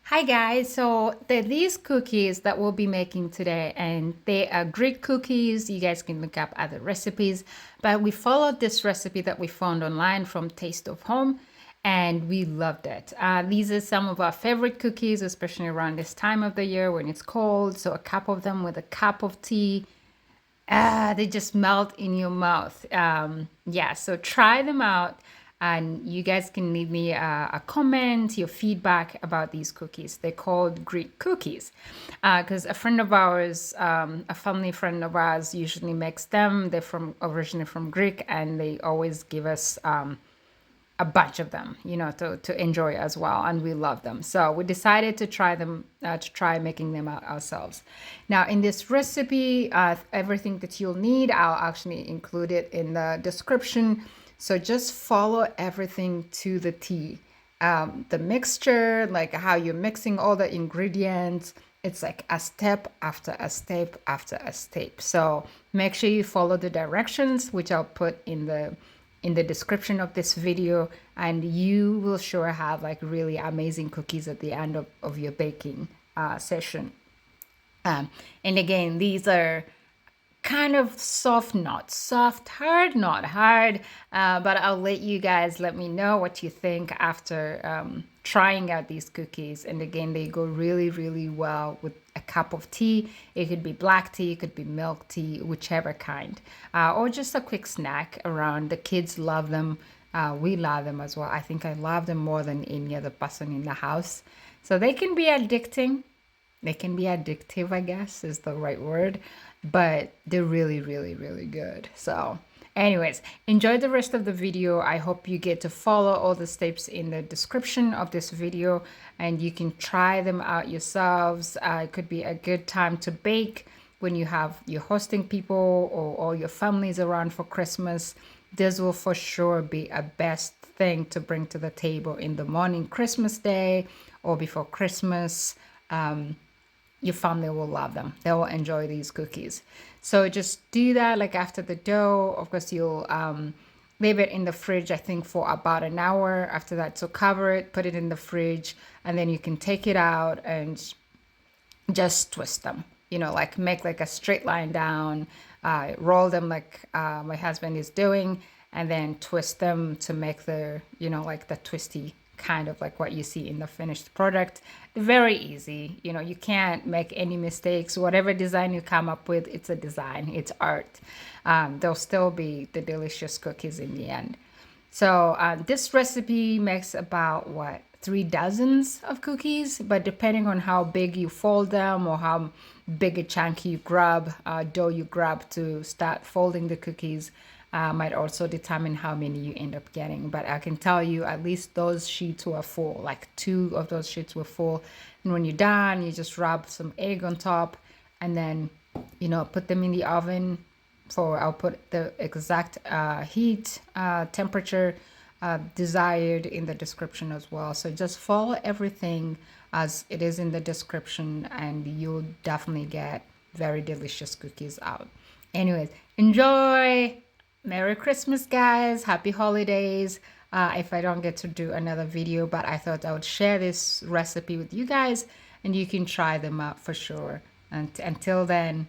Hi guys, so these cookies that we'll be making today, and they are Greek cookies. You guys can look up other recipes, but we followed this recipe that we found online from Taste of Home, and we loved it. These are some of our favorite cookies, especially around this time of the year when it's cold. So a cup of them with a cup of tea, they just melt in your mouth. Yeah, so try them out, and you guys can leave me a comment, your feedback about these cookies. They're called Greek cookies because a friend of ours, a family friend of ours, usually makes them. They're from originally from Greek, and they always give us a bunch of them, to enjoy as well, and we love them. So we decided to try them, to try making them out ourselves. Now, in this recipe, everything that you'll need, I'll actually include it in the description. So just follow everything to the T. The mixture, like how you're mixing all the ingredients, it's like a step after a step after a step. So make sure you follow the directions, which I'll put in the description of this video, and you will sure have like really amazing cookies at the end of your baking session. And again, these are kind of soft, not soft, hard, not hard. But I'll let you guys let me know what you think after trying out these cookies. And again, they go really, really well with a cup of tea. It could be black tea, it could be milk tea, whichever kind, or just a quick snack around. The kids love them. We love them as well. I think I love them more than any other person in the house. So they can be addicting. They can be addictive, I guess is the right word, but they're really, really, really good. So, anyways, enjoy the rest of the video. I hope you get to follow all the steps in the description of this video, and you can try them out yourselves. It could be a good time to bake when you're hosting people or all your families around for Christmas. This will for sure be a best thing to bring to the table in the morning, Christmas Day, or before Christmas. Your family will love them. They will enjoy these cookies. So just do that like after the dough. Of course, you'll leave it in the fridge, I think, for about an hour after that. So cover it, put it in the fridge, and then you can take it out and just twist them. Like make like a straight line down, roll them like my husband is doing, and then twist them to make like the twisty kind of like what you see in the finished product. Very easy. You can't make any mistakes. Whatever design you come up with, it's a design, it's art. They'll still be the delicious cookies in the end. So this recipe makes about 3 dozens of cookies, but depending on how big you fold them or how big a chunk you grab, dough you grab to start folding the cookies, might also determine how many you end up getting. But I can tell you at least those sheets were full, like 2 of those sheets were full. And when you're done, you just rub some egg on top, and then put them in the oven for, I'll put the exact heat temperature desired in the description as well. So just follow everything as it is in the description, and you'll definitely get very delicious cookies out. Anyways, enjoy. Merry Christmas, guys. Happy holidays. If I don't get to do another video, but I thought I would share this recipe with you guys, and you can try them out for sure. And until then.